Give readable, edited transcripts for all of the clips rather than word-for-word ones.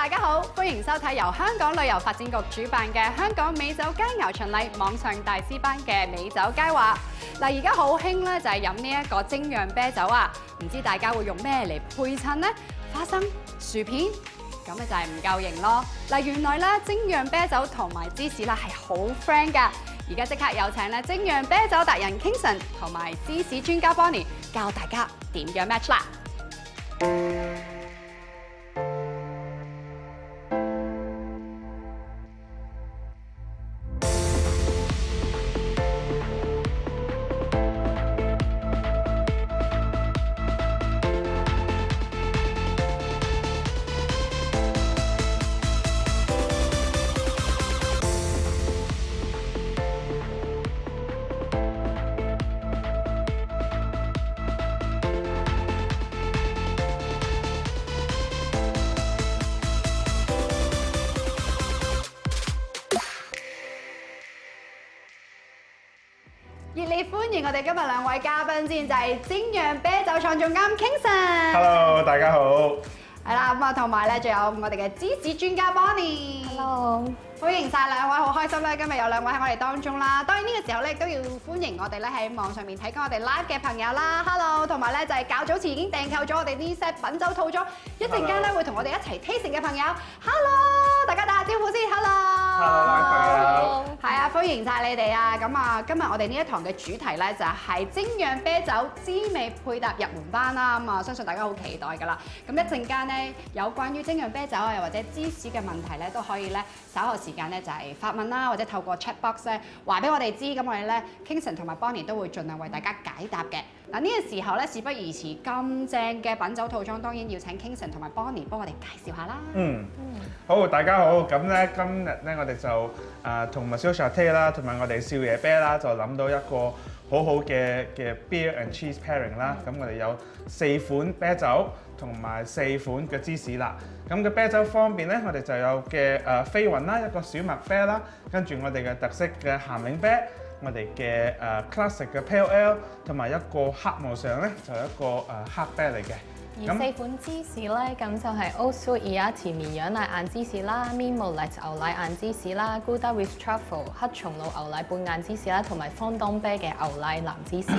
大家好，歡迎收睇由香港旅遊發展局主辦嘅香港美酒佳肴巡禮網上大師班嘅美酒佳話。嗱，而家好興咧，就係飲呢一個精釀啤酒啊！唔知大家會用咩嚟配襯呢？花生、薯片，咁咧就係唔夠型咯。嗱，原來咧精釀啤酒同埋芝士啦係好 friend 㗎。而家即刻有請咧精釀啤酒達人 Kingston 同埋芝士專家 Bonnie 教大家點樣 match 啦。熱烈歡迎我哋今日兩位嘉賓先，就係精釀啤酒廠總監 Kingston。Hello， 大家好。係啦，咁啊，同埋咧，仲有我哋嘅芝士專家 Bonnie。Hello。歡迎晒兩位，好開心咧！今日有兩位喺我哋當中啦。當然呢個時候咧，亦都要歡迎我哋咧喺網上面睇緊我哋 live 嘅朋友啦。Hello， 同埋咧就係較早前已經訂購咗我哋呢 set 品酒套裝，一陣間咧會同我哋一齊 tasting 嘅朋友。Hello， 大家打下招呼先。Hello， 係啊，歡迎晒你哋啊！咁啊，今日我哋呢一堂嘅主題咧就係精釀啤酒滋味配搭入門班啦。咁啊，相信大家好期待㗎啦。咁一陣間咧有關於精釀啤酒啊，又或者芝士嘅問題咧，都可以咧稍後時間咧就係發問啦，或者透過 chat box 咧話俾我哋知。咁我哋咧 Kingston 同埋 Bonnie 都會盡量為大家解答嘅。嗱，呢個時候咧事不宜遲，咁正嘅品酒套裝當然要請 Kingston 同埋 Bonnie 幫我哋介紹下啦。好，大家好。咁咧今日咧我哋就同 Monsieur Chaté 啦，同埋我哋少爺啤啦，就諗到一個好好嘅 beer and cheese pairing 啦。咁我哋有4款啤酒同埋4款嘅芝士啦。咁嘅啤酒方面咧，我哋就有嘅飛雲啦，一個小麥啤啦，跟住我哋嘅特色嘅鹹檸啤，我哋嘅classic 嘅 Pale Ale， 同埋一個黑無常咧，就係一個黑啤嚟嘅。而4款芝士咧，咁就係 Old School Iati 綿羊奶硬芝士啦 ，Mimolette 牛奶硬芝士啦 ，Gouda with Truffle 黑松露牛奶半硬芝士啦，同埋 Fondant 啤嘅牛奶藍芝士。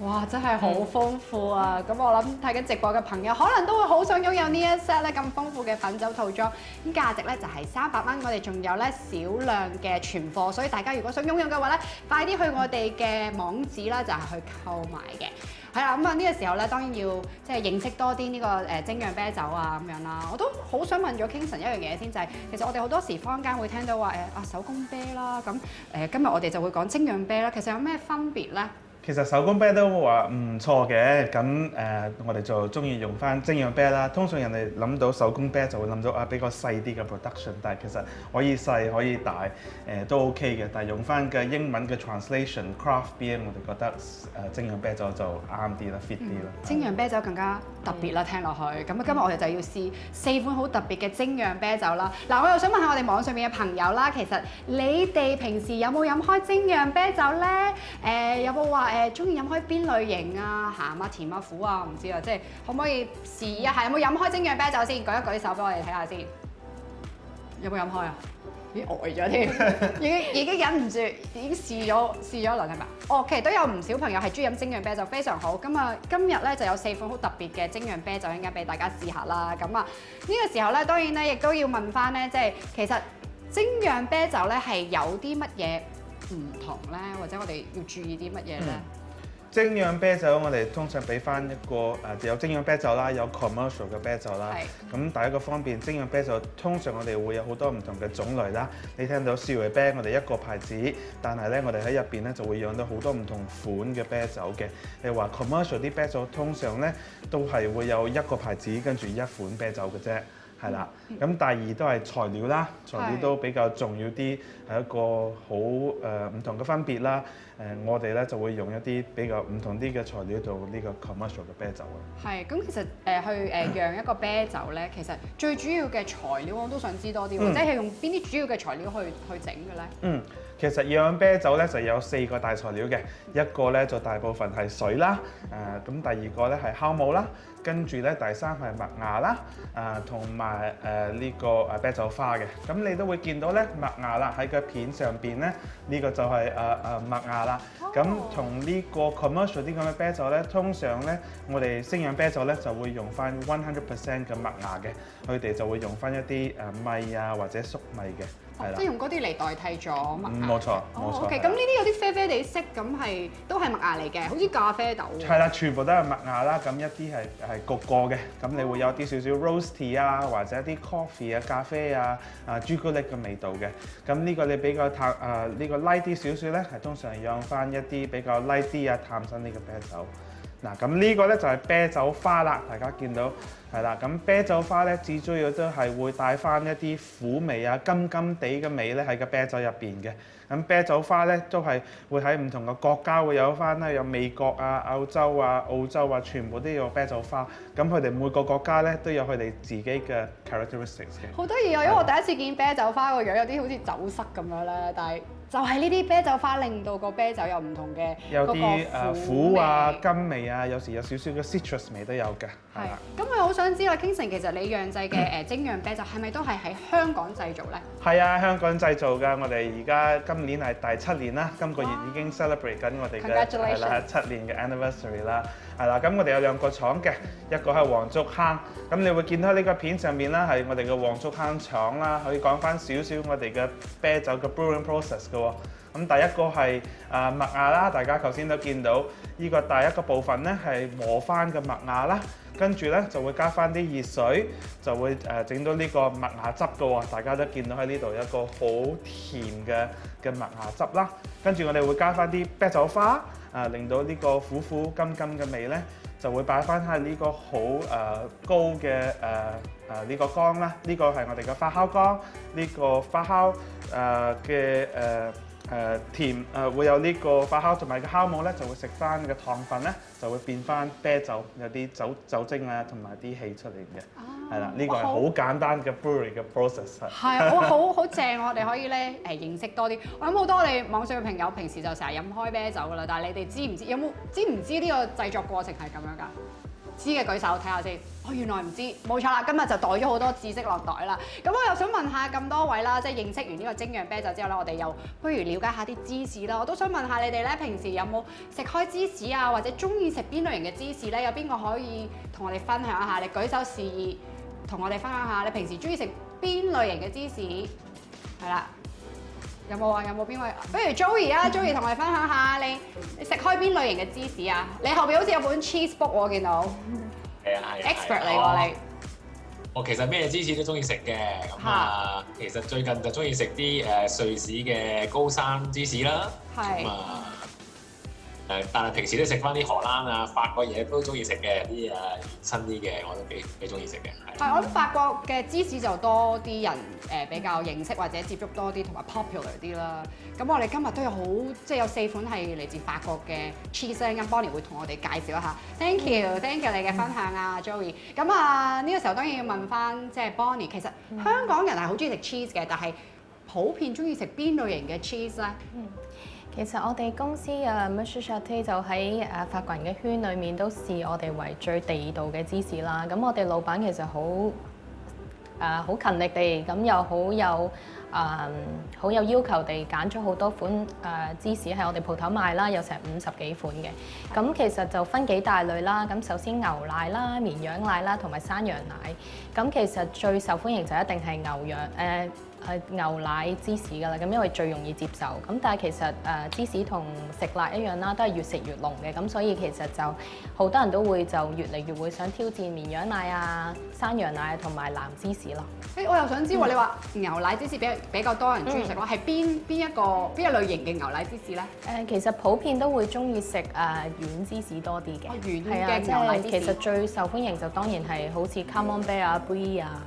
哇！真係好豐富啊！咁我諗睇緊直播嘅朋友，可能都會好想擁有呢一 set 咧咁豐富嘅品酒套裝。咁價值咧就係300蚊，我哋仲有咧少量嘅存貨，所以大家如果想擁有嘅話咧，快啲去我哋嘅網址啦，就係去購買嘅。係啦，咁啊呢個時候咧，當然要即係認識多啲呢個精釀啤酒啊咁樣啦。我都好想問咗 Kingston 一樣嘢先，就係其實我哋好多時坊間會聽到話手工啤啦，咁今日我哋就會講精釀啤啦。其實有咩分別咧？其實手工啤都話唔錯嘅，咁我哋就中意用翻精釀啤啦。通常人哋諗到手工啤就會諗到比較細啲嘅 production， 但係其實可以細可以大，都 OK 嘅。但係用翻嘅英文嘅 translation craft beer， 我哋覺得精釀啤酒就啱啲啦 ，fit 啲啦。精釀啤酒更加特別啦，聽落去。咁今日我哋就要試4款好特別嘅精釀啤酒啦。嗱，我又想問下我哋網上面嘅朋友啦，其實你哋平時有冇飲開精釀啤酒咧？有冇話中意飲開邊類型啊？鹹啊、甜啊、苦啊？唔知啊，即係可唔可以試一下？有冇飲開精釀啤酒先？舉一舉手俾我哋睇下先。有冇飲開啊？已經呆咗添，已經忍唔住，已經試咗一輪係咪？哦，其實都有唔少朋友係中意飲精釀啤酒，非常好。咁啊，今日咧就有4款好特別嘅精釀啤酒，應該俾大家試下啦。咁啊，呢個時候咧，當然咧亦都要問翻咧，即係其實精釀啤酒咧係有啲乜嘢唔同咧，或者我哋要注意啲乜嘢咧？精釀啤酒我哋通常俾翻一個有精釀啤酒啦，有 commercial 嘅啤酒啦。咁第一個方面，精釀啤酒通常我哋會有好多唔同嘅種類啦。你聽到少爺啤，我哋一個牌子，但係咧我哋喺入邊咧就會養到好多唔同款嘅啤酒嘅。你話 commercial 啲啤酒通常咧都係會有一個牌子跟住一款啤酒嘅啫。係啦，咁第二都係材料啦，材料都比較重要啲，係一個好唔同嘅分別啦。我哋咧就會用一啲比較唔同啲嘅材料做呢個 commercial 嘅啤酒啊。係，咁其實去釀一個啤酒咧，其實最主要嘅材料我都想知多啲喎，即係用邊啲主要嘅材料去整嘅咧？其實釀啤酒咧就有4個大材料嘅，一個咧就大部分係水啦，咁第二個咧係酵母啦，跟住咧第三係麥芽啦，同埋呢個啤酒花嘅。咁你都會見到咧麥芽啦喺個片上邊咧，呢個就係麥芽啦。咁同呢個 commercial 啲咁嘅啤酒咧，通常咧我哋精釀啤酒咧就會用翻100% 嘅麥芽嘅，佢哋就會用翻一啲米啊或者粟米嘅。即係用嗰啲嚟代替咗麥芽。冇錯，冇錯。OK，咁呢啲有啲啡啡地色，咁係都係麥芽嚟嘅，好似咖啡豆。係啦，全部都係麥芽啦。咁一啲係焗過嘅，咁你會有啲少少 roasty 啊，或者一啲 coffee 啊、咖啡啊、朱古力嘅味道嘅。咁呢個你比較淡呢個 light 啲少少咧，係通常係用翻一啲比較 light 啲啊、淡身啲嘅啤酒。嗱，咁呢個咧就係啤酒花啦，大家見到係啦。咁啤酒花咧，至主要都係會帶翻一啲苦味啊、甘甘地嘅味咧喺個啤酒入邊嘅。咁啤酒花咧都係會喺唔同嘅國家會有翻啦，有美國啊、歐洲啊、澳洲啊，全部都有啤酒花。咁佢哋每個國家咧都有佢哋自己嘅 characteristics 嘅。好得意啊！因為我第一次見啤酒花個樣有啲好似酒塞咁樣啦，但係就係呢啲啤酒花令到個啤酒有唔同嘅有啲苦啊、甘味啊，有時有少少嘅 citrus 味都有嘅。係啦。咁我好想知啦，Kingston其實你釀製嘅精釀啤酒係咪都係喺香港製造咧？係啊，香港製造㗎。我哋而家今年係第7年啦，今個月已經 celebrate 緊我哋嘅係啦7年嘅 anniversary 啦。係啦，咁我哋有2個廠嘅，一個係黃竹坑。咁你會見到呢個片上面啦，係我哋嘅黃竹坑廠啦。可以講翻少少我哋嘅啤酒嘅 brewing process 嘅喎。咁第一個係麥芽啦，大家頭先都見到呢個第一個部分咧係磨翻嘅麥芽啦，跟住咧就會加翻啲熱水，就會整到呢個麥芽汁嘅喎。大家都見到喺呢度有一個好甜嘅麥芽汁啦。跟住我哋會加翻啲啤酒花，令到呢個苦苦甘甘嘅味咧，就會擺翻喺呢個好高嘅呢個缸啦。呢個係我哋嘅發酵缸，呢個發酵嘅甜會有呢個發酵同埋個酵母咧，就會食翻嘅糖分咧，就會變翻啤酒，有啲酒精啊同埋啲氣出嚟嘅。係啦，呢個係好簡單嘅 brewery 嘅 process 係。係，好正，我哋可以咧認識多啲。我諗好多我哋網上嘅朋友平時就成日飲開啤酒㗎啦，但係你哋知唔知呢個製作過程係咁樣㗎？知嘅舉手睇下先。原來唔知，冇錯啦。今日就袋咗好多知識落袋啦。咁我又想問下咁多位啦，即係認識完呢個精釀啤酒之後咧，我哋又不如了解下啲芝士啦。我都想問下你哋咧，平時有冇食開芝士啊，或者中意食邊類型嘅芝士咧？有邊個可以同我哋分享一下？你舉手示意，同我哋分享下你平時中意食邊類型嘅芝士？係啦。有冇啊？有冇邊位？不如 Joey 啊，Joey 同我哋分享下你食開邊類型嘅芝士啊？你後邊好似有本 cheese book 我見到。係啊，expert 嚟喎你。我其實咩芝士都中意食嘅，咁其實最近就中意食啲瑞士嘅高山芝士啦，咁但係平時都食翻啲荷蘭啊、法國嘢都中意食嘅，啲新啲嘅我都幾中意食嘅。係，我諗法國嘅芝士就多啲人比較認識或者接觸多啲，同埋 popular 啲啦。咁我哋今日都有即係有4款係嚟自法國嘅 cheese 咧，咁 Bonnie 會同我哋介紹一下。Thank you 你嘅分享啊，Joey。咁呢個時候當然要問翻即係 Bonnie，其實香港人係好中意食 cheese 嘅，但係普遍中意食邊類型嘅 cheese 咧？其實我哋公司嘅 Monsieur Chaté 就喺法國人嘅圈裏面都視我哋為最地道嘅芝士啦。咁我哋老闆其實好勤力地，咁又好有要求地揀咗好多款芝士喺我哋鋪頭賣啦，有成50幾款嘅。咁其實就分幾大類啦。咁首先牛奶啦、綿羊奶啦同埋山羊奶。咁其實最受歡迎就一定係牛奶芝士㗎啦，咁因為最容易接受。咁但係其實芝士同食辣一樣啦，都係越食越濃嘅。咁所以其實就好多人都會就越嚟越會想挑戰綿羊奶啊、山羊奶同埋藍芝士咯。我又想知喎，你話牛奶芝士比較多人中意食咯，係邊一類型嘅牛奶芝士咧？其實普遍都會中意食軟芝士多啲嘅。軟嘅牛奶芝士。其實最受歡迎就當然係好似 Camembert 啊、Brie 啊。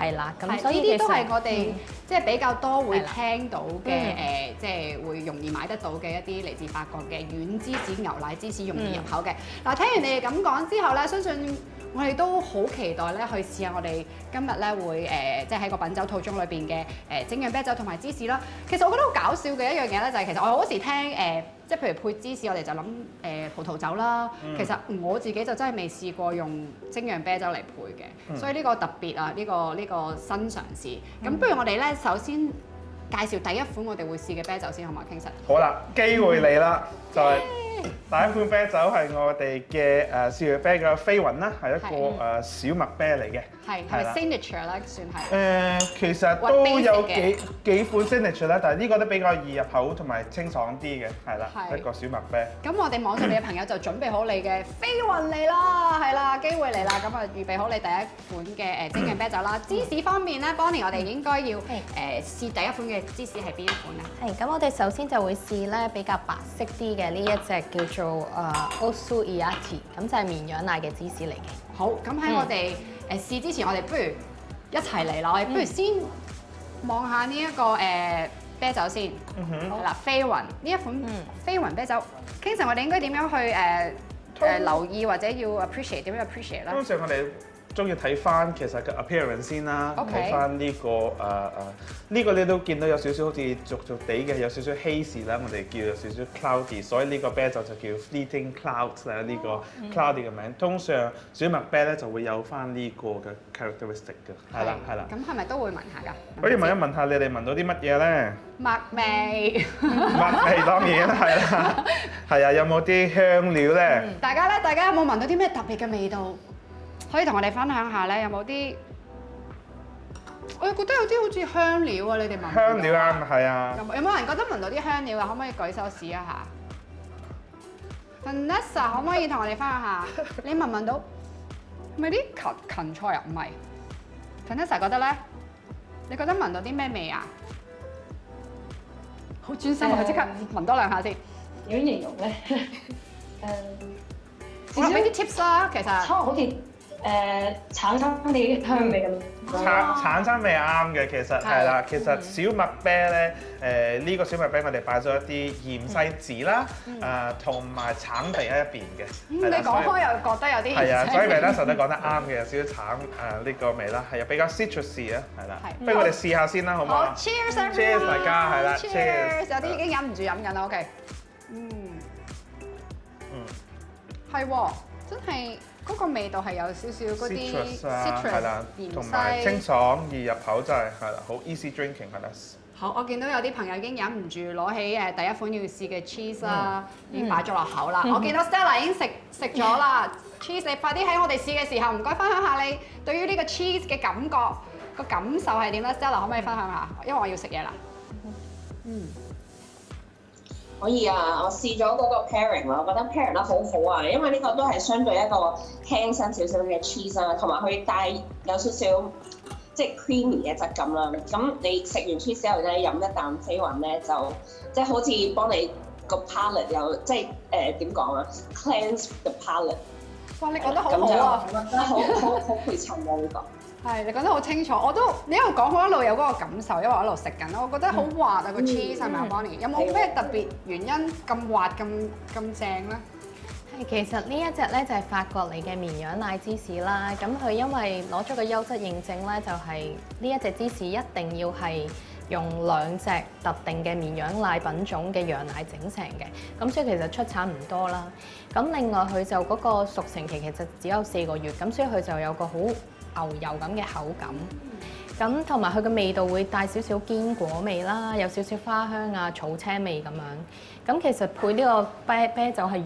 係啦，咁所以呢啲都係我哋即係比較多會聽到嘅即係會容易買得到嘅一啲嚟自法國嘅軟芝士、牛奶芝士容易入口嘅。嗱，聽完你哋咁講之後咧，相信我哋都好期待咧去試下我哋今日咧會即係喺個品酒套裝裏邊嘅精釀啤酒同埋芝士啦。其實我覺得好搞笑嘅一樣嘢咧，就係其實我好時聽即係譬如配芝士，我哋就諗葡萄酒啦。其實我自己就真係未試過用精釀啤酒嚟配嘅，所以呢個特別啊，呢個新嘗試。咁不如我哋咧首先介紹第一款我哋會試嘅啤酒先，好嘛，King Sir？好啦，機會嚟啦，就係第一款啤酒係我哋嘅少爺啤嘅飛雲啦，係一個小麥啤嚟嘅。係咪 signature 啦？算係。其實都有幾款 signature 啦，但係呢個都比較易入口同埋清爽啲嘅，係啦，一個小麥啤。咁我哋網上面嘅朋友就準備好你嘅飛雲嚟啦，係啦，機會嚟啦，咁啊預備好你第一款嘅精釀啤酒啦。芝士方面咧，Bonnie 我哋應該要試第一款嘅芝士係邊一款啊？係，咁我哋首先就會試咧比較白色啲嘅呢一隻叫做Osu Iyati， 咁就係綿羊奶嘅芝士嚟嘅。好，咁喺我哋試之前，我哋不如一齊嚟啦！我哋不如先望下呢一個啤酒先，係啦，飛雲呢一款飛雲啤酒。King Sir，我哋應該點樣去留意或者要 appreciate 點樣 appreciate 咧？通常我哋中意睇翻其實嘅 appearance 先啦，睇翻呢個呢個你都見到有少少好似濁濁地嘅，有少少 hazy 啦，我哋叫有少少 cloudy， 所以呢個啤酒就叫 Fleeting Clouds 啦，呢個 cloudy 嘅名。通常小麥啤咧就會有翻呢個嘅 characteristic 嘅，係啦係啦。咁係咪都會聞下㗎？可以問一問下你哋聞到啲乜嘢咧？麥味，麥味當然係啦，係啊，有冇啲香料咧？大家有冇聞到啲咩特別嘅味道？可以同我哋分享下咧，有冇啲？我覺得有啲好似香料啊，你哋聞？香料啱，係啊。有冇人覺得聞到啲香料啊？可唔可以舉手試一下 ？Vanessa 可唔可以同我哋分享下？你聞唔聞到？係咪啲芹菜啊？唔係。Vanessa 覺得咧？你覺得聞到啲咩味啊？好專心啊！即刻聞多兩下先。點樣形容咧？我俾啲 tips 啦，其實。好似橙生啲香味咁。橙生味啱嘅，其實係啦。其實小麥啤咧，呢個小麥啤我哋擺咗一啲芫茜籽啦，同埋橙皮喺入邊嘅。你講開又覺得有啲係啊，所以 Vanessa 都講得啱嘅，有少少橙呢個味啦，係比較 citrusy 啊，係啦。不如我哋試下先啦，好唔好啊？Cheers 大家，係啦 ，Cheers！有啲已經忍唔住飲緊啦，OK。係喎，真係嗰個味道係有少少嗰啲 citrus 係啦，同埋清爽易入口，真係啦，好 easy drinking 係啦。好，我見到有啲朋友已經忍唔住攞起第一款要試嘅 cheese 啦，已經擺咗落口啦。我見到 Stella 已經食咗啦，cheese 你快啲喺我哋試嘅時候，唔該分享下你對於呢個 cheese 嘅感覺個感受係點咧 ？Stella 可唔可以分享下？因為我要食嘢啦。可以啊，我試咗嗰個 pairing 啦，我覺得 pairing 得好好啊，因為呢個都係相對一個輕身少少嘅 cheese 啦，同埋佢帶有少少即係 creamy 嘅質感啦。咁你食完 cheese 之後咧，飲一啖飛雲咧，就即係好似幫你個 palate 有即係點講啊 ，cleanse the palate。哇！你講得好好啊，我覺得好配襯啊呢個。係，你講得好清楚，你一路講，我一路有嗰個感受，因為我一路食緊，我覺得好滑啊個 cheese 係咪啊 Bonnie？有冇咩特別原因咁滑咁正咧？係，其實呢一隻咧就係法國嚟嘅綿羊奶芝士啦。咁佢因為攞咗個優質認證咧，就係呢一隻芝士一定要係用2隻特定嘅綿羊奶品種嘅羊奶整成嘅。咁所以其實出產唔多啦。咁另外佢就嗰個熟成期其實只有4個月，咁所以佢就有個好牛油咁嘅口感，咁同埋佢嘅味道會帶少少堅果味啦，有少少花香啊、草青味咁樣。咁其實配呢個啤酒係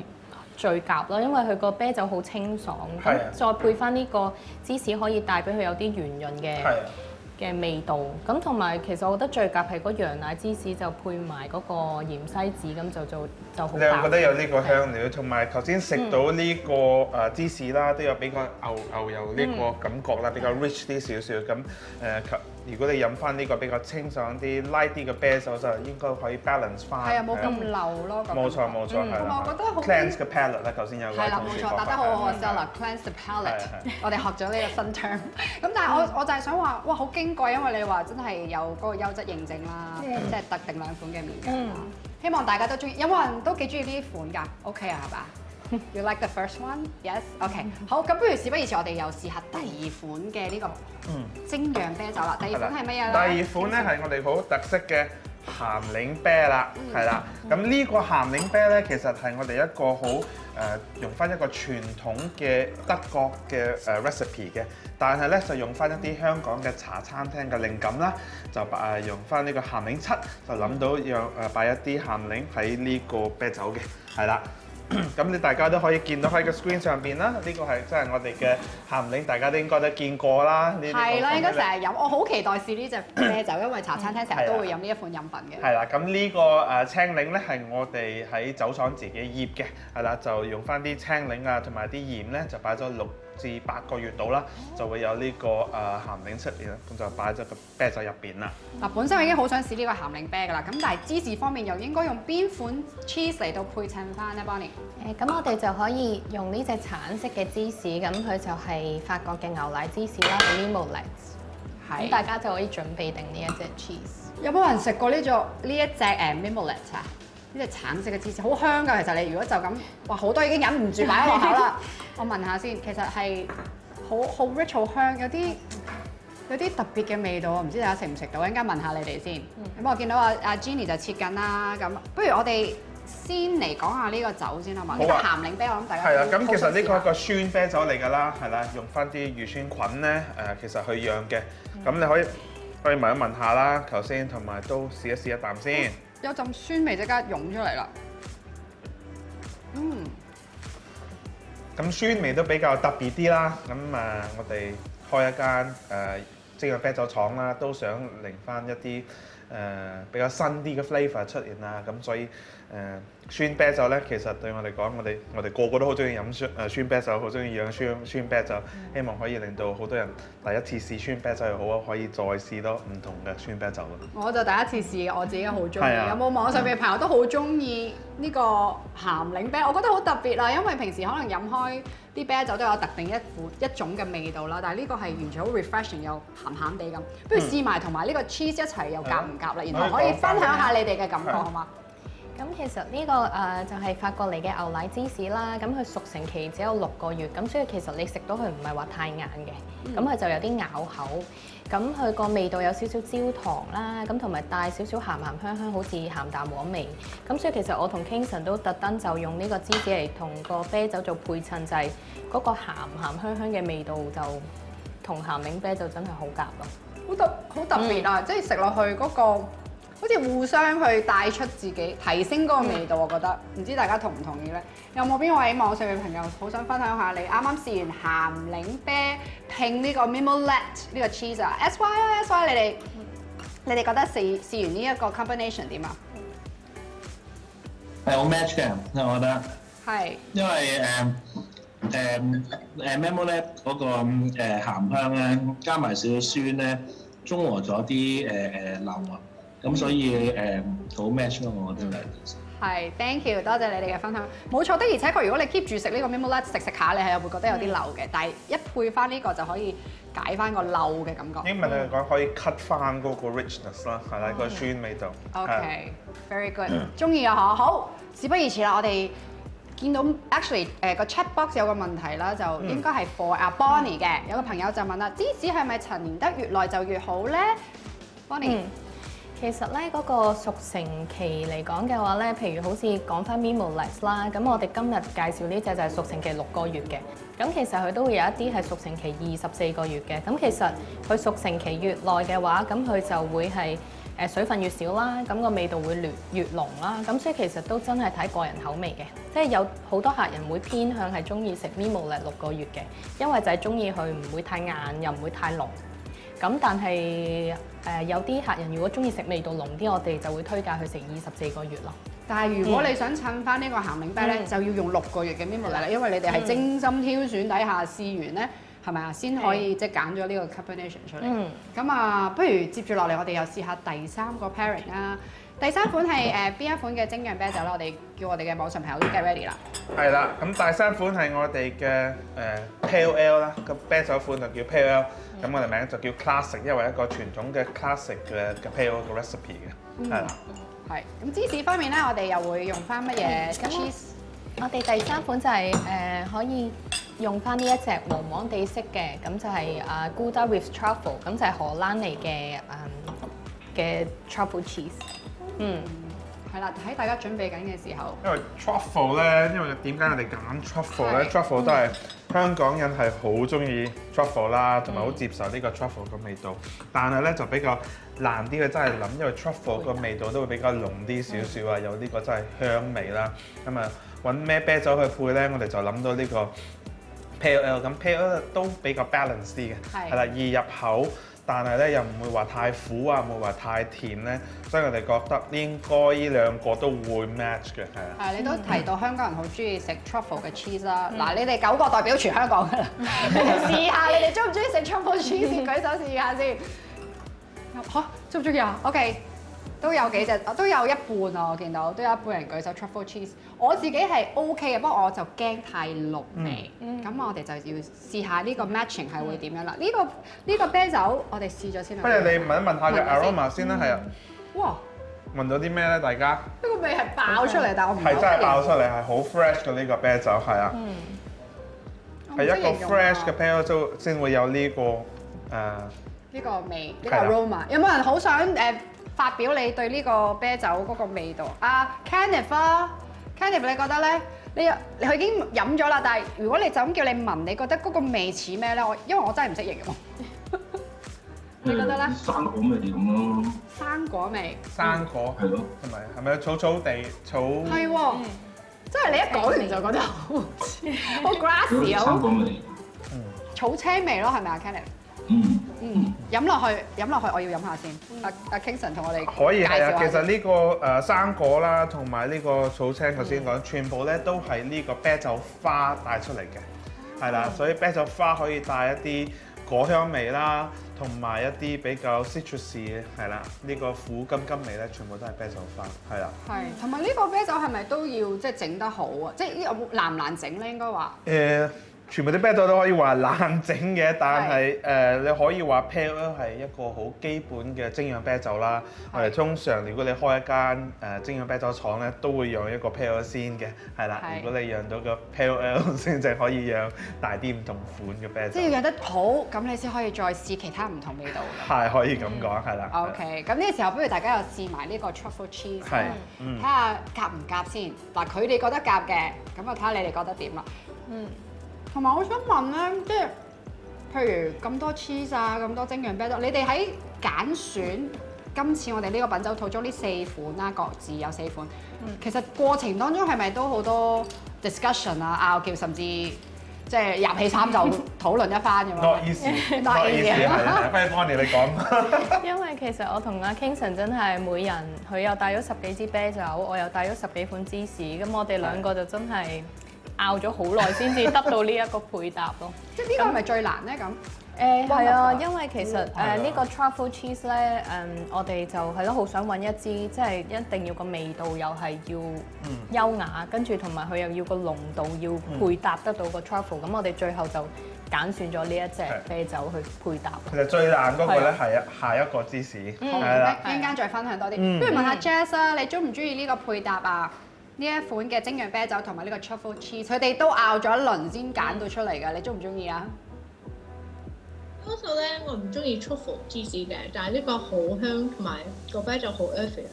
最夾咯，因為佢個啤酒好清爽，咁再配翻呢個芝士可以帶俾佢有啲圓潤嘅味道。咁同埋其實我覺得最夾係嗰羊奶芝士就配埋嗰個芫茜籽，咁就好。你又覺得有呢個香料，同埋頭先食到呢個芝士啦，都有比較牛油呢個感覺啦，比較 rich 啲少少。咁如果你飲翻呢個比較清爽啲、light 啲嘅啤酒，就應該可以 balance 翻。係啊，冇咁流咯。冇錯，係啦。同埋我覺得好 cleanse 嘅 palate 啦，頭先有個。係啦，冇錯，答得好好，Stella cleanse the palate。我哋學咗呢個新 term。咁但係我就係想話，哇，好矜貴，因為你話真係有嗰個優質認證啦，即係特定2款嘅綿羊啦。希望大家都中意，有冇人都幾中意呢款㗎？OK 啊，係嘛？ You like the first one? Yes. OK。好，咁不如事不宜遲，我哋又試下第二款嘅呢個精釀啤酒啦。第二款係乜嘢咧？第二款咧係我哋好特色嘅鹹檸啤啦，係啦。咁呢個鹹檸啤咧，其實係我哋一個好用翻一個傳統嘅德國嘅recipe 嘅，但係咧就用翻一啲香港嘅茶餐廳嘅靈感啦，就用翻呢個鹹檸七，就諗到讓擺一啲鹹檸喺呢個啤酒嘅，係啦。咁你大家都可以見到喺個 screen 上邊啦，呢個係真係我哋嘅鹹檸，大家都應該都見過啦。係啦，應該成日飲，我好期待試呢隻啤酒，因為茶餐廳成日都會飲呢一款飲品嘅。係啦，咁呢個青檸咧係我哋喺酒廠自己醃嘅，係啦，就用翻啲青檸啊同埋啲鹽咧，就擺咗6至8個月到啦，就會有呢個鹹檸出現啦，咁就擺咗個啤酒入邊啦。嗱，本身我已經好想試呢個鹹檸啤㗎啦，咁但係芝士方面又應該用邊款 cheese 嚟到配襯翻咧 ，Bonnie？咁我哋就可以用呢隻橙色嘅芝士，咁佢就係法國嘅牛奶芝士啦 ，Mimolette。咁大家就可以準備定呢一隻 cheese。有冇人食過呢一隻Mimolette 啊？呢隻橙色嘅芝士好香㗎，其實你如果就咁，哇好多已經忍唔住擺喺落口啦。我聞下先，其實係好 rich 好香，有啲特別嘅味道，我唔知大家食唔食到，一陣間問下你哋先。咁我見到阿 Jenny 就切緊啦，咁不如我哋先嚟講下呢個酒先好嘛？呢個鹹檸啤我諗大家係啦，咁其實呢個係一個酸啤酒嚟㗎啦，係啦，用翻啲乳酸菌咧其實去釀嘅，咁你可以聞一聞下啦，頭先同埋都試一啖先。有陣酸味即刻湧出嚟啦，咁酸味都比較特別啲啦，咁我哋開一間精釀啤酒廠啦，都想令翻一啲比較新啲嘅 flavour 出現啦，咁所以酸啤酒咧，其實對我嚟講，我哋個個都好中意飲酸啤酒，好中意釀酸啤酒，希望可以令到好多人第一次試酸啤酒又好，可以再試多唔同嘅酸啤酒咯。我就第一次試，我自己好中意。有冇網上面嘅朋友都好中意呢個鹹檸啤？我覺得好特別啊，因為平時可能飲開啲啤酒都有特定一種嘅味道啦，但係呢個係完全好 refreshing 又鹹鹹地咁。不如試埋同埋呢個 cheese 一齊又夾唔夾啦？然後可以分享下你哋嘅感覺好嗎？咁其實呢個就係法國嚟嘅牛奶芝士啦，咁佢熟成期只有6個月，咁所以其實你食到佢唔係話太硬嘅，咁佢就有啲咬口，咁佢個味道有少少焦糖啦，咁同埋帶少少鹹鹹香香，好似鹹蛋黃味，咁所以其實我同 Kingston 都特登就用呢個芝士嚟同個啤酒做配襯，就係嗰個鹹鹹香香嘅味道就同鹹檸啤就真係好夾咯，好特別啊！即係食落去嗰個。好似互相去帶出自己，提升嗰個味道，我覺得。唔知大家同唔同意咧？有冇邊位網上嘅朋友好想分享下你啱啱試完鹹檸啤拼呢個 Mimolette 呢個 cheese 啊 ？SY 你哋覺得試完呢一個 combination 點啊？係好 match 嘅，我覺得。係。因為Mimolette 嗰個鹹香咧，加埋少少酸咧，中和咗啲流啊。咁所以好 match 咯，我覺得係 ，thank you， 多謝你哋嘅分享。冇錯的，而且確如果你 keep 住食呢個 Mimolette 食下，你係會覺得有啲漏嘅，但係一配翻呢個就可以解翻個漏嘅感覺。英文嚟講可以 cut 翻嗰個 richness 啦，係啦，個酸味道。OK，very good， 中意啊嗬。好，事不宜遲啦，我哋見到 actually 個 chat box 有個問題啦，就應該係 for 阿 Bonnie 嘅。有個朋友就問啦，芝士係咪陳年得越耐就越好咧 ？Bonnie。其實咧嗰個熟成期嚟講嘅話咧，譬如好似講翻 Mimolette 啦，咁我哋今日介紹呢隻就係熟成期6個月嘅。咁其實佢都會有一啲係熟成期24個月嘅。咁其實佢熟成期越耐嘅話，咁佢就會係水分越少啦，咁個味道會越濃啦。咁所以其實都真係睇個人口味嘅，即係有好多客人會偏向係中意食 Mimolette 6個月嘅，因為就係中意佢唔會太硬又唔會太濃。咁但係有啲客人如果中意食味道濃啲，我哋就會推介佢食24個月咯。但係如果你想襯翻呢個鹹檸啤咧，就要用6個月嘅 Mimolette啦，因為你哋係精心挑選底下試完咧，係咪啊？先可以即係揀咗呢個 combination 出嚟。咁啊，不如接住落嚟，我哋又試下第3個 pairing 啦。第3款係邊一款嘅精釀啤酒啦？我哋叫我哋嘅網上朋友都 get ready 啦。係啦，咁第3款係我哋嘅Pale Ale 啦，個啤酒款就叫 Pale Ale，咁我哋名就叫 Classic， 因為一個傳統嘅 Classic 嘅 Pale Ale 嘅 recipe 嘅，係啦。係，咁芝士方面咧，我哋又會用翻乜嘢 cheese？我哋第3款就係、可以用翻呢一隻黃黃地色嘅，咁就係Gouda with truffle， 咁就係荷蘭嚟嘅 truffle cheese。係啦，喺大家準備緊嘅時候，因為 truffle 咧，因為點解我哋揀 truffle 咧？truffle 都係香港人係好中意 truffle 啦，同埋好接受呢個 truffle 嘅味道。但係咧就比較難啲嘅，真係諗，因為 truffle 個味道都會比較濃啲少少啊，有呢個真係香味啦。咁啊揾咩啤酒去配咧？我哋就諗到呢個 Pale Ale， 咁 Pale Ale 都比較 balance 啲嘅，係啦，易入口。但係咧又唔會話太苦啊，唔會話太甜咧，所以我哋覺得應該呢兩個都會 match 嘅，係啊。係你都提到香港人好中意食 truffle 嘅 cheese 啦。嗱，你哋9個代表全香港㗎啦，你哋試下，你哋中唔中意食 truffle cheese？先舉手試下先。嚇，中唔中意啊 ？OK， 都有幾隻，都有一半啊！我見到都有一半人舉手 truffle cheese。我自己係 OK 嘅，不過我就驚太濃味。咁我哋就要試下呢個 matching 係會點樣啦。呢個啤酒我哋試咗先啦。不如你聞一聞下嘅 aroma 先啦，係啊。哇！聞到啲咩咧？大家？呢個味係爆出嚟，但我唔係真係爆出嚟，係好 fresh 嘅呢個啤酒，係啊。係一個 fresh 嘅啤酒先會有呢個呢個味，呢個 aroma。有冇人好想發表你對呢個啤酒嗰個味道？Kenneth 啊 ，Kenneth 你覺得咧？你佢已經飲咗啦，但係如果你就咁叫你聞，你覺得嗰個味似咩咧？因為我真係唔識形容。你覺得咧？生果味咁咯。生果味。生果係咯。同埋係咪草草地草？係喎，即係你一講完就覺得好 grassy 啊！生果味。草青味咯，係咪啊 Kenneth？飲落去，我要飲下先。阿 Kingston 同我哋可以係啊，其實呢個生果啦，同埋呢個草青頭先講，全部咧都係呢個啤酒花帶出嚟嘅，係啦，所以啤酒花可以帶一啲果香味啦，同埋一啲比較 citrus 嘅，係啦，呢個苦甘味咧，全部都係啤酒花，係啦。係，同埋呢個啤酒係咪都要即係整得好啊？即係難唔難整咧？應該話全部啲啤酒都可以話難整嘅，但係你可以話 Pale Ale 係一個好基本嘅精釀啤酒啦。我哋通常如果你開一間精釀啤酒廠咧，都會釀一個 Pale Ale 先嘅，係啦。如果你釀到個 Pale Ale 先，就可以釀大啲唔同款嘅啤酒。即係要釀得好，咁你先可以再試其他唔同味道。係可以咁講，係啦。OK，咁呢個時候不如大家又試埋呢個 truffle cheese，睇下夾唔夾先。嗱，佢哋覺得夾嘅，咁啊睇下你哋覺得點啦。同埋我想問咧，即係譬如咁多 cheese 啊，咁多精釀啤酒，你哋喺揀選今次我哋呢個品酒套中呢4款啦，各自有4款。其實過程當中係咪都好多 discussion 啊、拗撬，甚至即係入起衫就討論一番咁樣？Not easy，not easy， 係，不如 Bonnie 你講。因為其實我同阿 Kingston 真係每人佢又帶咗10幾支啤酒，我又帶咗10幾款芝士，咁我哋兩個就真係拗咗好耐先至得到呢一個配搭咯。即係呢個係咪最難咧？咁係啊，因為其實呢個 truffle cheese 咧，我哋就係咯，好想揾一支即係一定要個味道又係要優雅，跟住同埋佢又要個濃度要配搭得到個 truffle，咁我哋最後就揀選咗呢一隻啤酒去配搭。其實最難嗰個咧係下一個芝士，係啦，一陣間再分享多啲。不如問下 Jazz 啊，你中唔中意呢個配搭啊？呢一款嘅精釀啤酒同埋呢個 truffle cheese，佢哋都拗咗一輪先揀到出嚟㗎，你中唔中意啊？多數咧，我唔中意 truffle 芝士嘅，但係呢個好香，同埋個啤酒好 earthy，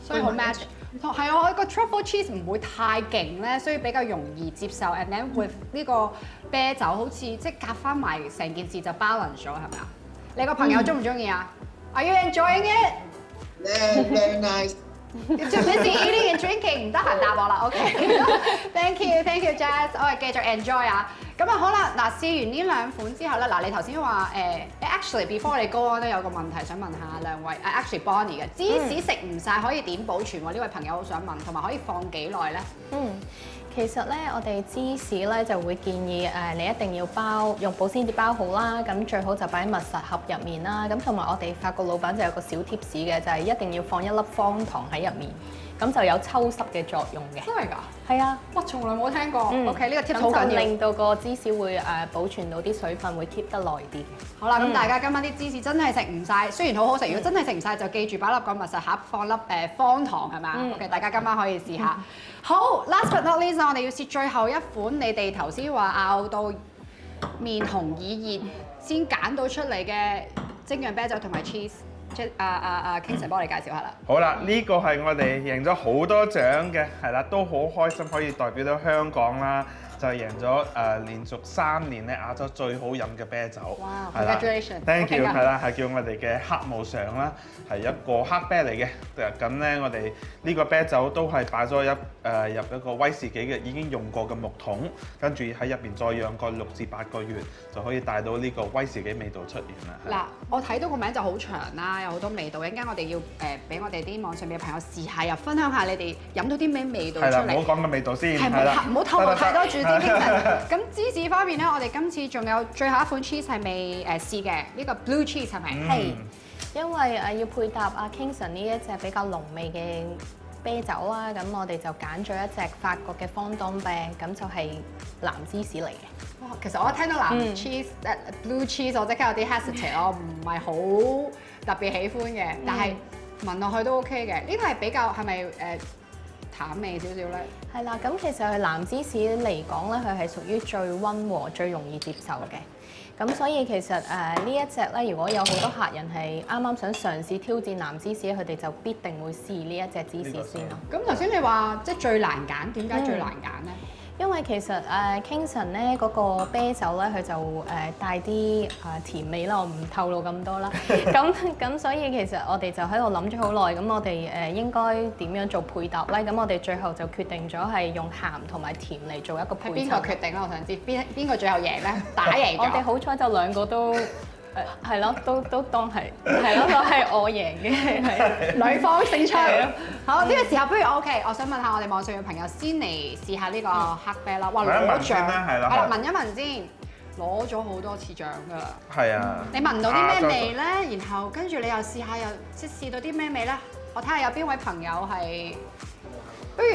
所以好 match。係啊，我個 truffle cheese 唔會太勁咧，所以比較容易接受。And then with 呢個啤酒好似即係夾翻埋成件事就 balance 咗，係咪啊？你個朋友中唔中意啊？Are you enjoying it? Very nice. Too busy eating and drinking， 唔得閒答我啦。OK，thank you Jazz， 我哋繼續 enjoy 啊。咁啊好啦，嗱試完呢2款之後咧，嗱你頭先話actually before 你 go on 都有個問題想問下兩位，actually Bonnie 嘅芝士食唔晒可以點保存喎？呢位朋友好想問，同埋可以放幾耐咧？其實咧，我哋芝士咧就會建議你一定要用保鮮紙包好啦，咁最好就擺喺密實盒入面啦。咁同埋我哋法國老闆就有個小貼士嘅，就係一定要放1粒方糖喺入面。咁就有抽濕嘅作用嘅。真係㗎？係啊，哇，從來冇聽過。OK，呢個 tip 咁就好緊要。令到個芝士會保存到啲水分，會 keep 得耐啲嘅。好啦，咁大家今晚啲芝士真係食唔晒，雖然好好食，如果真係食唔晒，就記住擺粒個密實盒，放粒方糖係咪？OK，大家今晚可以試下。好，last but not least，我哋要試最後一款，你哋頭先話拗到面紅耳熱先揀到出嚟嘅精釀啤酒同埋 cheese。即Kingston 幫我哋介紹下啦。好啦，呢個係我哋贏咗好多獎嘅，係啦，都好開心可以代表到香港啦，就係贏咗連續3年咧亞洲最好飲嘅啤酒。哇 ！Congratulations！Thank you，係啦，係叫我哋嘅黑無常啦，係一個黑啤嚟嘅。咁咧，我哋呢個啤酒都係擺咗入一個威士忌嘅已經用過嘅木桶，跟住喺入邊再釀個6至8個月，就可以帶到呢個威士忌味道出現啦。嗱，我睇到個名就好長啦，有好多味道。陣間我哋要俾我哋啲網上面嘅朋友試下，又分享下你哋飲到啲咩味道出嚟。係啦，唔好講個味道先。係啦，唔好透露太多住先。咁芝士方面咧，我哋今次仲有最後一款 cheese 係未試嘅，呢個 blue cheese 係咪？係，因為要配搭Kingston 呢一隻比較濃味嘅啤酒啦，咁我哋就揀咗一隻法國嘅方當啤，咁就係藍芝士嚟嘅。哇，其實我一聽到藍 cheese、blue cheese， 我即刻有啲 hesitate， 我唔係好特別喜歡嘅，但係聞落去都 OK 嘅。呢個係比較係咪淡味少少咧？係啦，咁其實佢藍芝士嚟講咧，佢係屬於最溫和、最容易接受嘅。咁所以其實呢一隻咧，如果有好多客人係啱啱想嘗試挑戰藍芝士，佢哋就必定會試呢一隻芝士先咯。咁頭先你話即係最難揀，點解最難揀咧？因為其實Kingston 咧嗰個啤酒咧，佢就帶啲甜味啦，我唔透露咁多啦。咁所以其實我哋就喺度諗咗好耐，咁我哋應該點樣做配搭咧？咁我哋最後就決定咗係用鹹同埋甜嚟做一個配襯。係邊個決定咧？我想知邊個最後贏咧？打贏咗。我哋好彩就兩個都。係咯，都當係咯，都係我贏嘅，係女方勝出。好，呢個時候不如 OK， 我想問下我哋網上嘅朋友先嚟試下呢個黑啤啦。哇，攞獎係啦，聞一聞先，攞咗好多次獎㗎。係啊。你聞到啲咩味咧？然後跟住你又試下，又即係試到啲咩味咧？我睇下有邊位朋友係，不如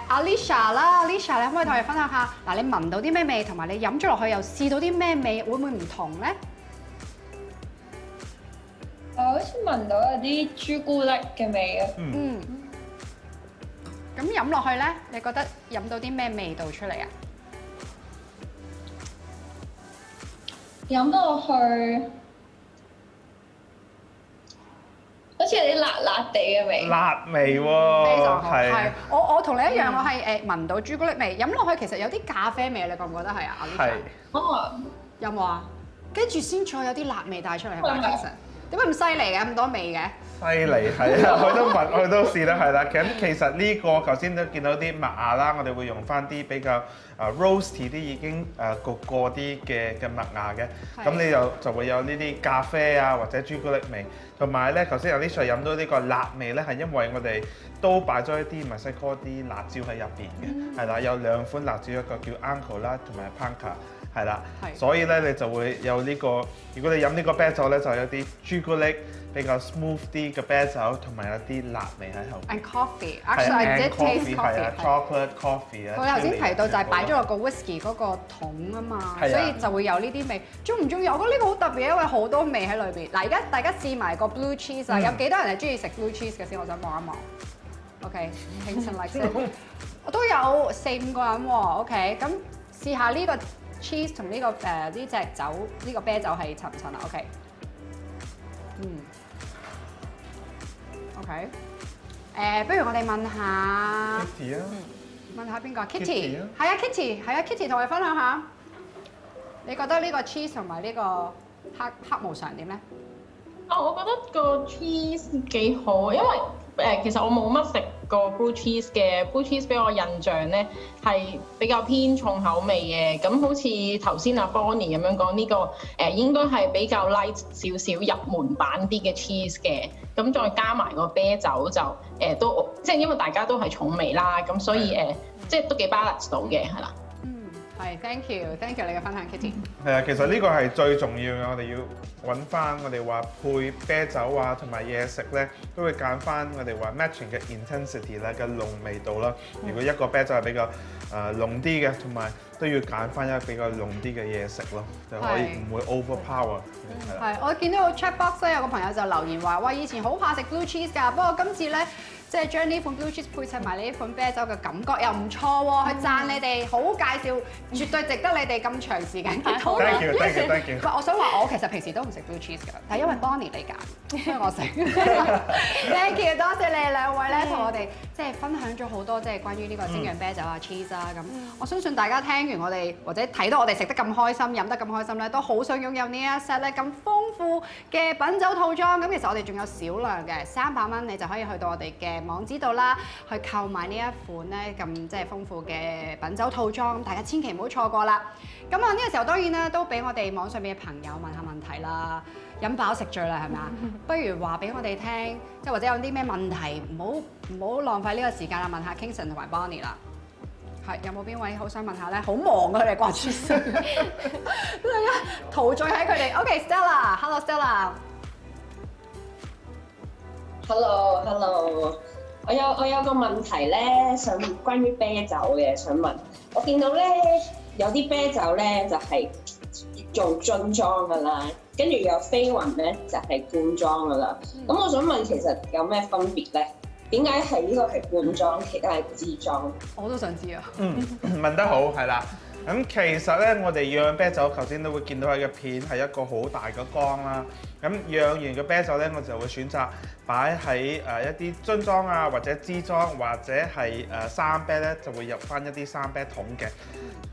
Alicia 啦 ，Alicia 你可唔可以同我哋分享下？嗱，你聞到啲咩味，同埋你飲咗落去又試到啲咩味，會唔會唔同咧？我好似聞到有啲朱古力嘅味啊。咁飲落去咧，你覺得飲到啲咩味道出嚟啊？飲落去好似有啲辣辣地嘅味。辣味喎，非常好。係，我同你一樣，我係聞到朱古力味。飲落去其實有啲咖啡味，你覺唔覺得係啊？係。哦。有冇啊？跟住先再有啲辣味帶出嚟係咪？其實點解咁犀利嘅？咁多味嘅？犀利係啊！佢都聞，佢都試啦，係啦。咁其實呢個頭先都見到啲麥芽啦，我哋會用翻啲比較roasty 啲已經焗過啲嘅麥芽嘅。咁你就會有呢啲咖啡啊或者朱古力味，同埋咧頭先有啲水飲到呢個辣味咧，係因為我哋都擺咗一啲墨西哥啲辣椒喺入邊嘅，係啦，有2款辣椒，一個叫 Ancho 啦，同埋 Panca。係啦，所以咧你就會有呢個，如果你飲呢個啤酒咧，就有啲朱古力比較 smooth 啲嘅啤酒，同埋有啲辣味喺後邊。And coffee, actually I did taste coffee. Chocolate coffee 啊。我頭先提到就係擺咗落個 whisky 嗰個桶啊嘛，所以就會有呢啲味。中唔中意？我覺得呢個好特別，因為好多味喺裏邊。嗱，而家大家試埋個 blue cheese 啊，有幾多人係中意食 blue cheese 嘅先？我想望一望。OK，Kingston likes it。我都有4-5個人喎。OK，咁試下呢個cheese 同呢個呢隻酒呢個啤酒係襯唔襯啊 ？OK， OK， 不如我哋問下 Kitty 啊，問下邊個 Kitty？ 係啊 Kitty， 係啊 Kitty， 同我哋分享下，你覺得呢個 cheese 同埋呢個黑無常點咧？我覺得個 cheese 幾好，因為其實我冇乜食過 blue cheese 嘅 blue cheese， 俾我印象咧係比較偏重口味嘅。咁好似頭先阿 Bonnie 咁樣講，呢個應該係比較 light 少少入門版啲嘅 cheese 嘅。咁再加埋個啤酒就都即係因為大家都係重味啦，咁所以即係都幾 balance 到嘅，係啦。係，thank you 你嘅分享 ，Kitty。係啊，其實呢個係最重要嘅，我哋要揾翻我哋話配啤酒啊同埋嘢食咧，都會揀翻我哋話 matching 嘅 intensity 啦嘅濃味道啦。如果一個啤酒係比較濃啲嘅，同埋都要揀翻一個比較濃啲嘅嘢食咯，就可以唔會 overpower。係，我見到個 chat box 咧有個朋友就留言話：喂，以前好怕食 blue cheese 㗎，不過今次咧即係將呢款 blue cheese 配齊埋呢款啤酒嘅感覺又唔錯喎，佢讚你哋好介紹，絕對值得你哋咁長時間嘅討論。Thank you。我想話我其實平時都唔食 blue cheese 㗎，但係因為 Bonnie 你揀，所以我食。Thank you， 多謝你哋兩位咧，同我哋即係分享咗好多即係關於呢個精釀啤酒啊 cheese 啊咁。我相信大家聽完我哋或者睇到我哋食得咁開心、飲得咁開心咧，都好想擁有呢一 set 咧咁豐富嘅品酒套裝。咁其實我哋仲有少量嘅300蚊，你就可以去到我哋嘅網址度啦，去購買呢一款咧咁即係豐富嘅品酒套裝。咁大家千祈唔好錯過啦。咁啊呢個時候當然啦，都俾我哋網上面嘅朋友問下問題啦。飲飽食醉啦，係咪啊？不如話俾我哋聽，即係或者有啲咩問題，唔好浪費呢個時間啦，問下 Kingston 同埋 Bonnie 啦。係，有冇邊位好想問下咧？好忙啊，佢哋掛住食，陶醉喺佢哋。OK，Stella，Hello Stella。Hello，我有個問題咧，想關於啤酒嘅，想問。我見到咧有啲啤酒咧就係做樽裝㗎啦，跟住有飛雲咧就係罐裝㗎啦。咁我想問，其實有咩分別咧？點解係呢個係罐裝，其他係支裝？我都想知啊。問得好，係啦。咁其實咧，我哋釀啤酒頭先都會見到佢嘅片係一個好大嘅缸啦。咁釀完嘅啤酒咧，我就會選擇擺喺一啲樽裝啊，或者支裝，或者係生啤咧，就會入翻一啲生啤桶嘅。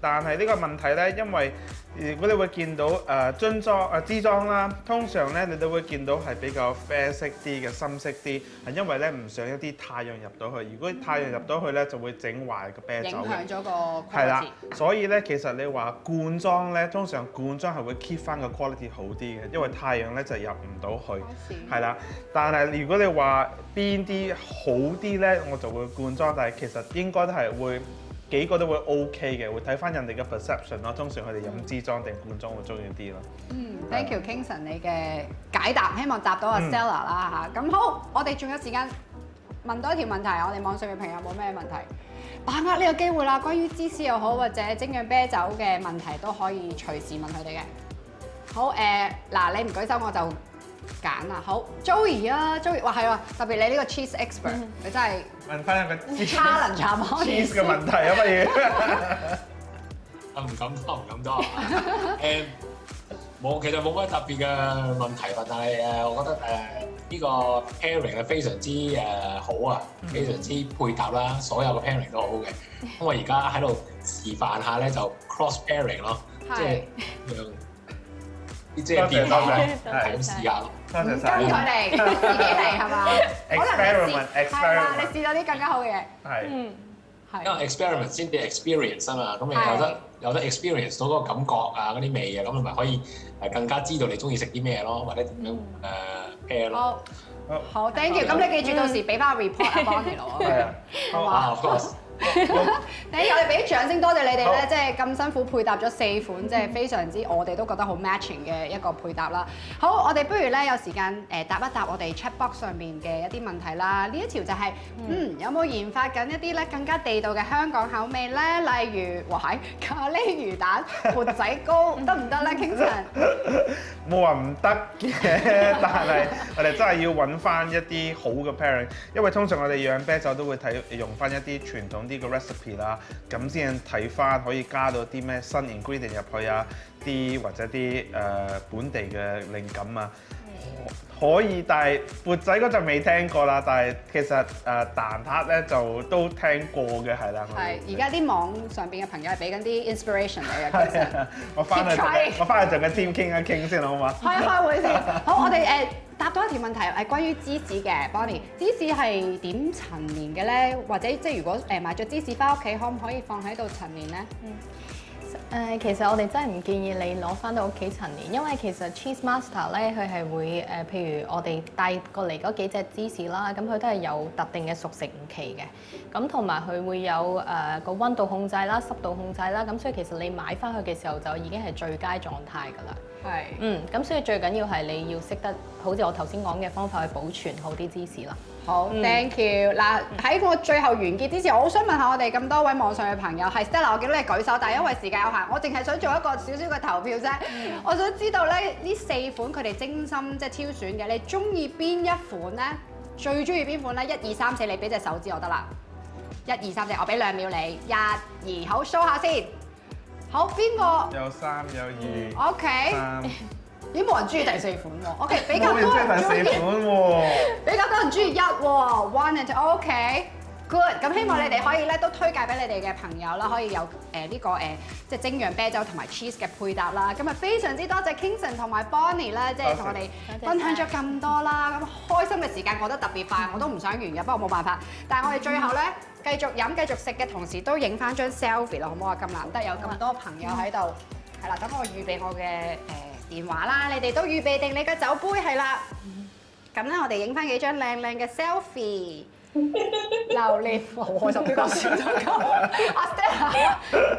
但係呢個問題咧，因為如果你會見到樽裝支裝啦，通常咧你都會見到係比較啡色啲嘅、深色啲，係因為咧唔想一啲太陽入到去。如果太陽入到去咧，就會整壞個啤酒嘅。影響咗個 quality。係啦，所以咧其實你話罐裝咧，通常罐裝係會 keep 翻個 quality 好啲嘅，因為太陽咧就入唔到去。係啦，但係如果你話邊啲好啲咧，我就會罐裝，但係其實應該都係會。幾個都會 OK 嘅，會睇翻人哋嘅 perception 咯。通常佢哋飲支裝定罐裝會中意啲咯。Thank you Kingston 你嘅解答，希望答到阿 Stella 啦嚇。咁好，我哋仲有時間問多一條問題，我哋網上嘅朋友冇咩問題，把握呢個機會啦。關於芝士又好或者精釀啤酒嘅問題都可以隨時問佢哋嘅。好嗱，你唔舉手我就揀啦。好 ，Joey 啊 ，Joey， 哇係喎，特別你呢個 cheese expert，你真係問翻一個 challenge cheese 嘅問題啊，不如？唔敢多。其實冇乜特別嘅問題吧，但係我覺得呢個 pairing 係非常之好啊，非常之配搭啦，所有嘅 pairing 都好嘅。咁我而家喺度示範下咧，就 cross pairing 咯，即係讓即係變化，係咁試下咯。多謝跟佢哋自己嚟係嘛 ？Experiment，係啦，你試到啲更加好嘅嘢。係。因為 experiment 先至 experience 啊嘛，咁你有得 experience 到嗰個感覺啊，嗰啲味啊，咁你咪可以更加知道你中意食啲咩咯，或者點樣pair 咯。好 ，thank you。咁你記住到時俾翻個 report 阿 Bonnie 咯。係啊，好嘛。我哋俾啲掌聲，多謝你哋咧，即係咁辛苦配搭咗4款，即係非常之我哋都覺得好 matching 嘅一個配搭啦。好，我哋不如咧有時間答一答我哋 chat box 上面嘅一啲問題啦。呢一條就係有冇研發緊一啲咧更加地道嘅香港口味咧？例如咖喱魚蛋、缽仔糕得唔得咧？Kingston 冇話唔得嘅，但係我哋真係要揾翻一啲好嘅 pairing，因為通常我哋釀啤酒都會用翻一啲傳統啲嘅 recipe 啦，咁先睇翻可以加到啲咩新 ingredient 入去啊，啲或者啲本地嘅靈感啊，可以，但係缽仔嗰就未聽過啦，但係其實蛋撻咧就都聽過嘅，係啦。係，而家啲網上邊嘅朋友係俾緊啲 inspiration 你嘅，其實。我翻去同個 team 傾一傾先好嘛？開會先。好，我哋答多一條問題，關於芝士嘅 Bonnie， 芝士係點陳年嘅咧？或者即係如果買咗芝士翻屋企，可唔可以放喺度陳年咧？其實我哋真係唔建議你攞翻到屋企陳年，因為其實 Cheese Master 咧，佢係會譬如我哋帶過嚟嗰幾隻芝士啦，咁佢都係有特定嘅熟成期嘅，咁同埋佢會有個溫度控制啦、濕度控制啦，咁所以其實你買翻去嘅時候就已經係最佳狀態㗎啦。係。咁所以最緊要係你要識得，好似我頭先講嘅方法去保存好啲芝士啦。好，thank you。嗱，喺我最後完結之前，我好想問下我哋咁多位網上嘅朋友，係 Stella，我見到你舉手，但係因為時間有限，我淨係想做一個少少嘅投票啫。我想知道咧，呢4款佢哋精心即係挑選嘅，你中意邊一款咧？最中意邊款咧？1、2、3、4，你俾隻手指我得啦。1、2、3、4，我俾2秒你。1、2，好 show 下先。好，邊個？有3有2。OK。3。咦，冇人中意第4款喎。OK， 比較多人中意第4款喎。比較多人中意1喎，1 and 2。OK，good。咁希望你哋可以咧都推介俾你哋嘅朋友啦，可以有呢個即係精釀啤酒同埋 cheese 嘅配搭啦。咁啊非常之多謝 Kingston 同埋 Bonnie 咧，即係同我哋分享咗咁多啦。咁開心嘅時間過得特別快，我都唔想完嘅，不過冇辦法。但係我哋最後咧繼續飲繼續食嘅同時，都影翻張 selfie 啦，好唔好啊？咁難得有咁多朋友喺度，係啦，等我預備我嘅電話啦，你哋都預備定你嘅酒杯係啦。咁咧，我哋影翻幾張靚靚嘅 selfie， 留念，好開心，邊個笑到咁？阿 Stella，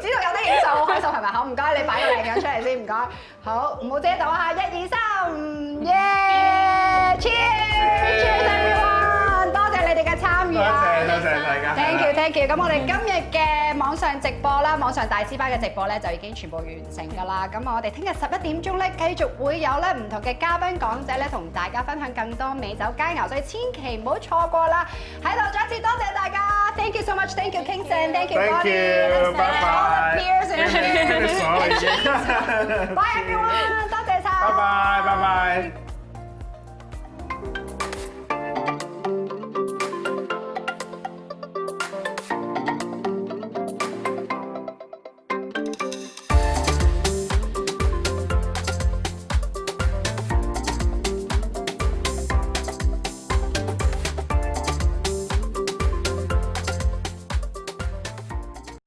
知道有得影就好開心係咪？好，唔該，你擺個靚樣出嚟先，唔該。好，唔好遮到啊！1、2、3，耶 ！Cheers，Cheers everyone！ 多謝你哋嘅參與啊！多謝大家。Thank you。咁我哋今日嘅網上直播啦，網上大師班嘅直播咧就已經全部完成㗎啦。咁我哋聽日11點鐘咧繼續會有咧唔同嘅嘉賓講者咧同大家分享更多美酒佳肴，所以千祈唔好錯過啦！喺度再一次多謝大家 ，Thank you so much，Thank you Kingston，Thank you Bonnie，拜拜。 Cheers and cheers，Bye everyone， 多謝晒，拜拜。